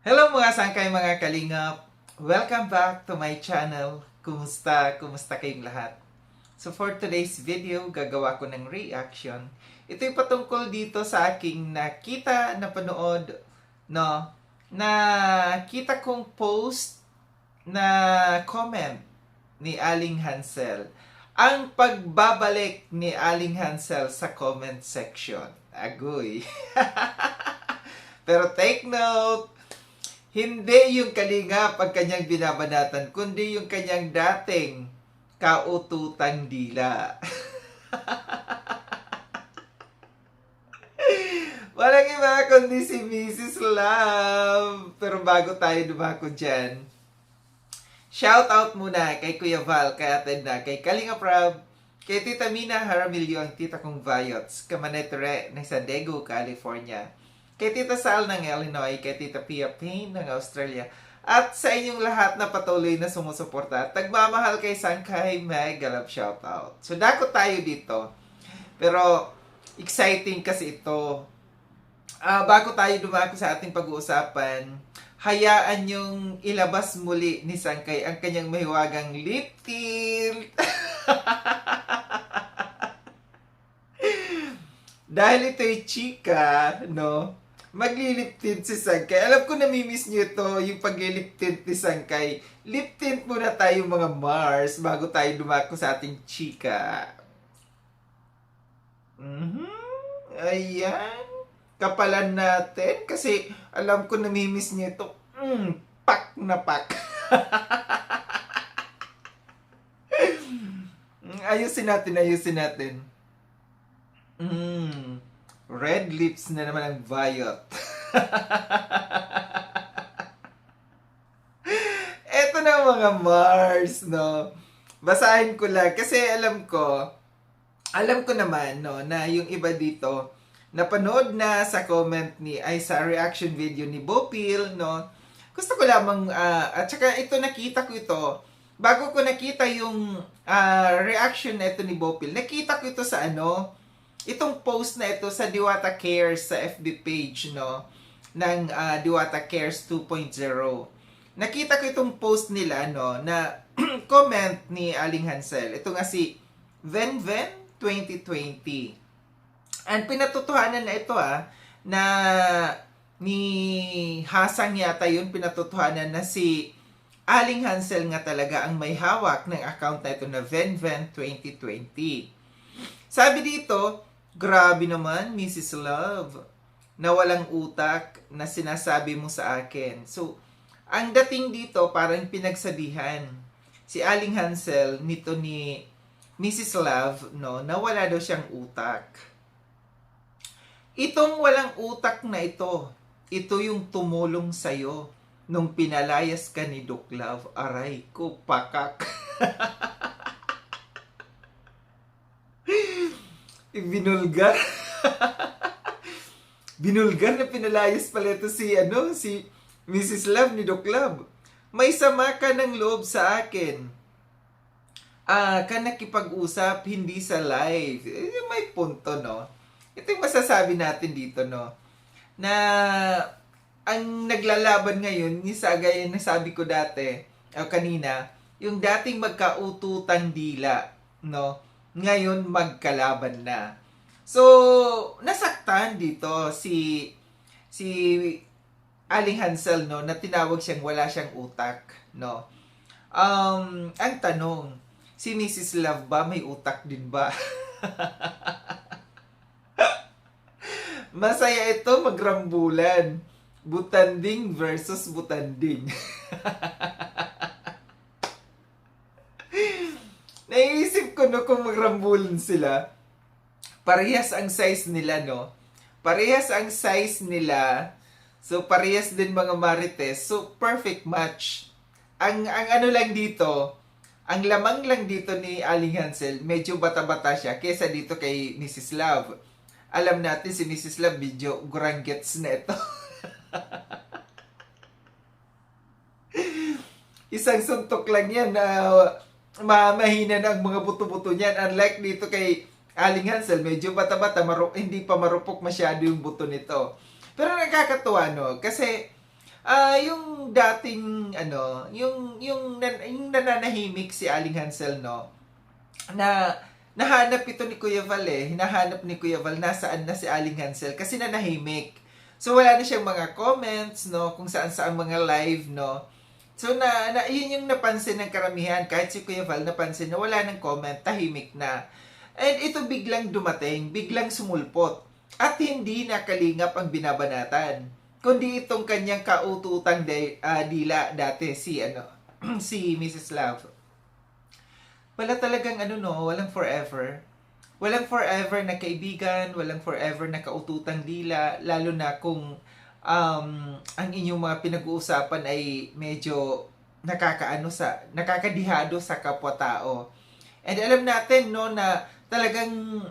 Hello mga sangkay mga kalingap! Welcome back to my channel. Kumusta? Kumusta kayong lahat? So for today's video, gagawa ko ng reaction. Ito'y patungkol dito sa aking nakita, napanood, no? Nakita kong post na comment ni Aling Hansel. Ang pagbabalik ni Aling Hansel sa comment section. Agoy! Pero take note, hindi yung kalingap ang kanyang binabanatan, kundi yung kanyang dating kaututang dila. Walang iba kundi si Mrs. Love. Pero bago tayo dumako dyan, shout out muna kay Kuya Val, kay Ate na, kay Kalinga Prab, kay Tita Mina Haramilyo, ang tita kong Vayots, Kamanetre ng San Diego, California, kay Tita Sal ng Illinois, kay Tita Pia Payne ng Australia, at sa inyong lahat na patuloy na sumusuporta. Tagmamahal kay Sangkay, mega love shoutout. So dako tayo dito. Pero exciting kasi ito. Bago tayo dumako sa ating pag-uusapan, hayaan yung ilabas muli ni Sangkay ang kanyang mahiwagang lip tint. Dahil ito'y chika, no? Maglilip tint si Sangkay. Alam ko namimiss niyo ito, yung paglilip tint ni Sangkay. Lip tint muna tayo mga Mars bago tayo dumako sa ating chika. Ayan. Kapalan natin kasi alam ko namimiss niyo ito. Pak na pak. Ayusin natin. Red lips na naman ang Violet. Eto na mga Mars, no? Basahin ko lang kasi alam ko naman, no, na yung iba dito napanood na sa comment ni ay sa reaction video ni Bopil, no? Gusto ko lamang at saka ito nakita ko ito bago ko nakita yung reaction na ito ni Bopil. Nakita ko ito sa itong post na ito sa Diwata Cares sa FB page, no, ng Diwata Cares 2.0. Nakita ko itong post nila, no, na comment ni Aling Hansel. Ito nga si Venven 2020. And pinatotohanan na ito na ni Hasang yata yun, pinatotohanan na si Aling Hansel nga talaga ang may hawak ng account na ito na Venven 2020. Sabi dito, grabe naman, Mrs. Love, na walang utak na sinasabi mo sa akin. So, ang dating dito, parang pinagsabihan si Aling Hansel nito ni Mrs. Love, no, na wala daw siyang utak. Itong walang utak na ito yung tumulong sa'yo nung pinalayas ka ni Doc Love. Aray ko, pakak. Binulgar. Binulgar na pinalayas pala ito si Mrs. Love ni Doc Love. May sama ka ng loob sa akin. Ka nakipag-usap, hindi sa live. May punto, no? Ito yung masasabi natin dito, no? Na ang naglalaban ngayon, yung gaya na sabi ko dati, kanina, yung dating magkaututang dila, no? Ngayon magkalaban na. So, nasaktan dito si Aling Hansel, no, na tinawag siyang wala siyang utak, no. Ang tanong, si Mrs. Love ba may utak din ba? Masaya ito magrambulan. Butanding versus butanding. Naisip ko no kung magrambulan sila. Parehas ang size nila, no? Parehas ang size nila. So, parehas din mga marites. So, perfect match. Ang ano lang dito, ang lamang lang dito ni Aling Hansel, medyo bata-bata siya kesa dito kay Mrs. Love. Alam natin si Mrs. Love, medyo gurang gets na ito. Isang suntok lang yan na mahina na ang mga buto-buto niyan. Unlike dito kay Aling Hansel, medyo bata-bata, hindi pa marupok masyado yung buto nito. Pero nakakatuwa, no? Kasi Yung dating ano, yung nananahimik si Aling Hansel, no, na nahanap ito ni Kuya Val hinahanap ni Kuya Val nasaan na si Aling Hansel kasi nanahimik. So wala na siyang mga comments, no, kung saan-saan mga live, no. So yun yung napansin ng karamihan, kahit si Kuya Val napansin na wala ng comment, tahimik na. And ito biglang dumating, biglang sumulpot. At hindi na Kalingap ang binabanatan, kundi itong kanyang kaututang dila dati si si Mrs. Love. Wala talagang walang forever. Walang forever na kaibigan, walang forever na kaututang dila, lalo na kung ang inyong mga pinag-uusapan ay medyo nakakadihado sa kapwa-tao. And alam natin, no, na talagang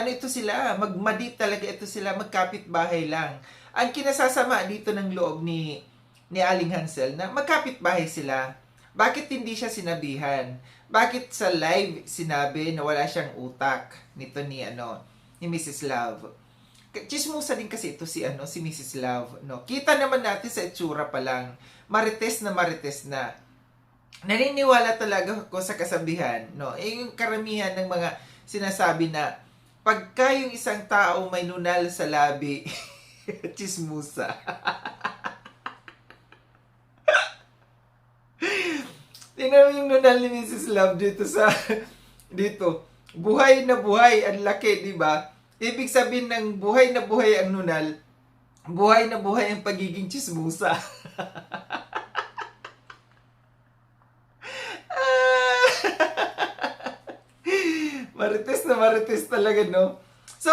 ito sila, magmadit talaga ito sila, magkapit-bahay lang. Ang kinasasama dito ng loob ni Aling Hansel na magkapit-bahay sila. Bakit hindi siya sinabihan? Bakit sa live sinabi na wala siyang utak nito ni Mrs. Love? Chismosa din kasi ito si Mrs. Love, no. Kita naman natin sa itsura pa lang, marites na. Naniniwala talaga ako sa kasabihan, no. Yung karamihan ng mga sinasabi na pagka yung isang tao may nunal sa labi, chismosa. Tingnan mo yung nunal ni Mrs. Love dito. Buhay na buhay, ang laki, di ba? Ibig sabihin ng buhay na buhay ang nunal, buhay na buhay ang pagiging chismosa. Marites talaga, no? So,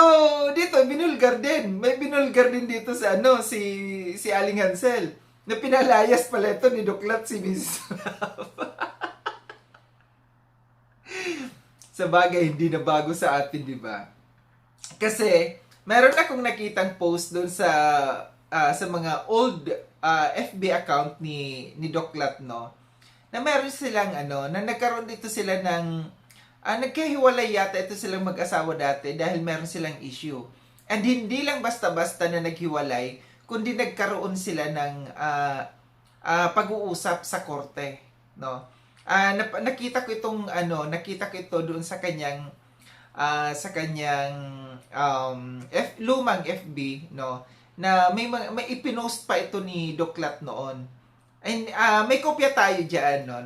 dito, binulgar din. May binulgar din dito sa si Aling Hansel. Na pinalayas pala ito ni Duklat si Mrs. Love. Sa bagay, hindi na bago sa atin, di ba? Kasi, meron akong nakitang post doon sa mga old FB account ni Duklat, no? Na meron silang na nagkaroon dito sila ng nagkahiwalay yata ito silang mag-asawa dati dahil meron silang issue. And hindi lang basta-basta na naghiwalay, kundi nagkaroon sila ng pag-uusap sa korte, no? Nakita ko ito doon sa kanyang lumang FB, no, na may ipinost pa ito ni Duklat noon. And may kopya tayo diyan, no,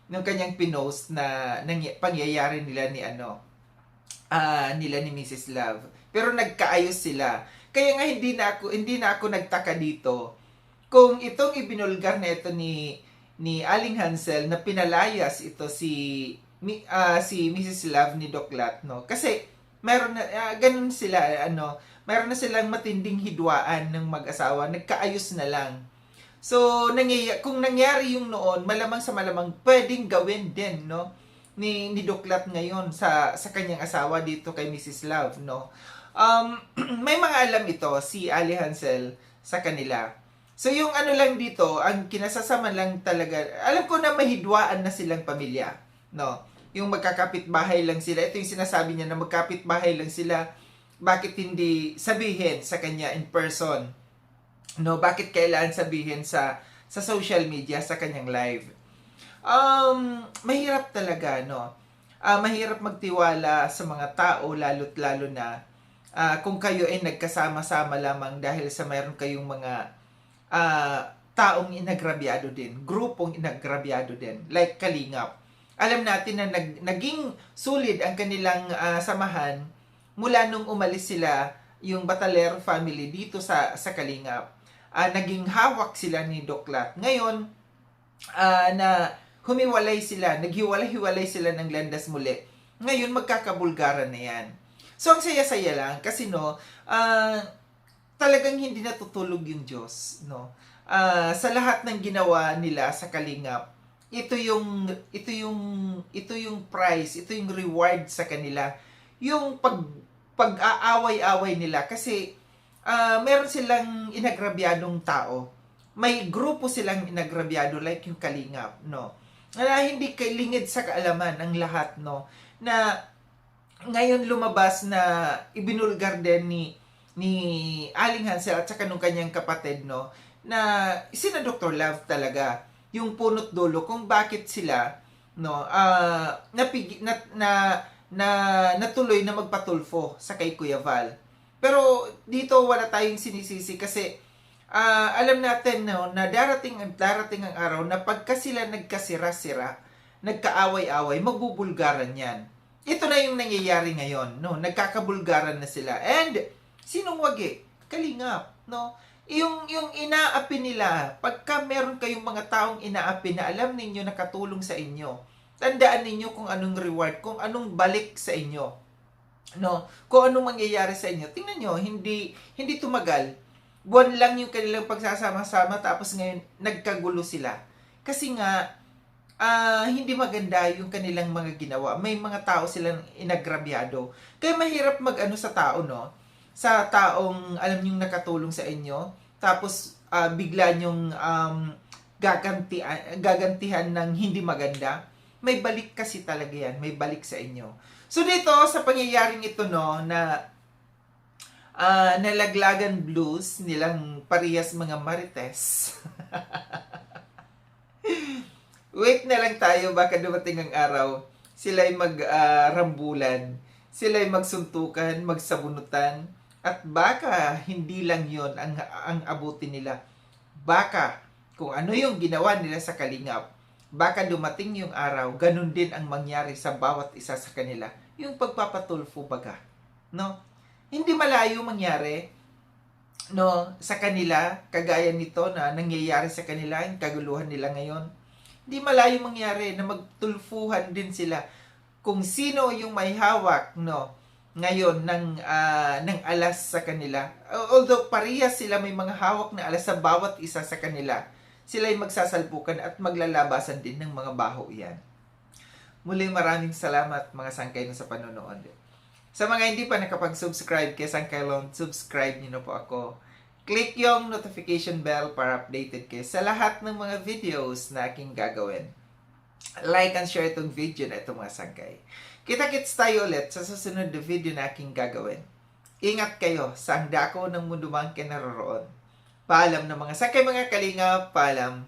ng kanyang pinost na pangyayari nila ni Mrs. Love. Pero nagkaayos sila. Kaya nga hindi na ako nagtaka dito kung itong ibinulgar na ito ni Aling Hansel na pinalayas ito si Mrs. Love ni Duklat, no? Kasi meron na ganun sila, meron na silang matinding hidwaan ng mag-asawa, nagkaayos na lang. So kung nangyari yung noon, malamang sa malamang pwedeng gawin din, no, ni Duklat ngayon sa kanyang asawa dito kay Mrs. Love, no. May mga alam ito si Ali Hansel sa kanila. So yung lang dito, ang kinasasama lang talaga, alam ko na mahidwaan na silang pamilya, no. Yung magkakapit-bahay lang sila. Ito yung sinasabi niya na magkapit-bahay lang sila. Bakit hindi sabihin sa kanya in person? No, bakit kailangan sabihin sa social media, sa kanyang live? Mahirap talaga, no. Mahirap magtiwala sa mga tao, lalo na kung kayo ay nagkasama-sama lamang dahil sa mayroon kayong mga taong inagrabyado din, grupong inagrabyado din, like Kalingap. Alam natin na naging solid ang kanilang samahan mula nung umalis sila, yung Batalero family dito sa Kalingap. Naging hawak sila ni Duklat. Ngayon, na humiwalay sila, naghiwalay-hiwalay sila ng landas muli. Ngayon, magkakabulgaran na yan. So, ang saya-saya lang kasi talagang hindi natutulog yung Diyos, no. Sa lahat ng ginawa nila sa Kalingap, ito yung prize, ito yung reward sa kanila. Yung pag-aaway-away nila kasi meron silang inagrabyadong tao. May grupo silang inagrabyado like yung Kalingap, no. Na hindi lingid sa kaalaman ang lahat, no. Na ngayon lumabas na ibinulgar din ni Aling Hansel at saka nung kanyang kapatid, no, na sina Dr. Love talaga yung punot dulo kung bakit sila natuloy na magpatulfo sa kay Kuya Val. Pero dito wala tayong sinisisi kasi alam natin na darating ang araw na pagka sila nagkasira-sira, nagkaaway-away, magbubulgaran yan. Ito na yung nangyayari ngayon, nagkakabulgaran na sila. And sinong wagi? Kalingap, Yung inaapi nila, pagka meron kayong mga taong inaapi na alam ninyo nakatulong sa inyo, tandaan ninyo kung anong reward, kung anong balik sa inyo. Kung anong mangyayari sa inyo. Tingnan nyo, hindi tumagal. Buwan lang yung kanilang pagsasama-sama tapos ngayon nagkagulo sila. Kasi nga, hindi maganda yung kanilang mga ginawa. May mga tao silang inagrabyado. Kaya mahirap sa tao, sa taong alam nyong nakatulong sa inyo, tapos bigla nyong gagantihan ng hindi maganda. May balik kasi talaga yan. May balik sa inyo. So dito, sa pangyayaring ito, na nalaglagan blues nilang parehas mga marites. Wait na lang tayo, baka dumating ang araw, sila'y magrambulan, sila'y magsuntukan, magsabunutan, at baka hindi lang yon ang abutin nila. Baka kung ano yung ginawa nila sa Kalingap, baka dumating yung araw, ganun din ang mangyari sa bawat isa sa kanila. Yung pagpapatulfo baga. Hindi malayo mangyari sa kanila, kagaya nito na nangyayari sa kanila, yung kaguluhan nila ngayon. Hindi malayo mangyari na magtulfuhan din sila kung sino yung may hawak ngayon ng alas sa kanila. Although parehas sila may mga hawak na alas sa bawat isa sa kanila, sila ay magsasalpukan at maglalabasan din ng mga baho yan. Muli maraming salamat mga sangkay sa panonood. Sa mga hindi pa nakapag-subscribe kay Sangkay Lone, subscribe niyo na po ako. Click yung notification bell para updated kayo sa lahat ng mga videos na aking gagawin. Like and share itong video na ito mga sangkay. Kita-kits tayo ulit sa susunod na video na aking gagawin. Ingat kayo sa ang dako ng mundo mang kinaroroon. Paalam na mga sangkay mga kalinga, paalam.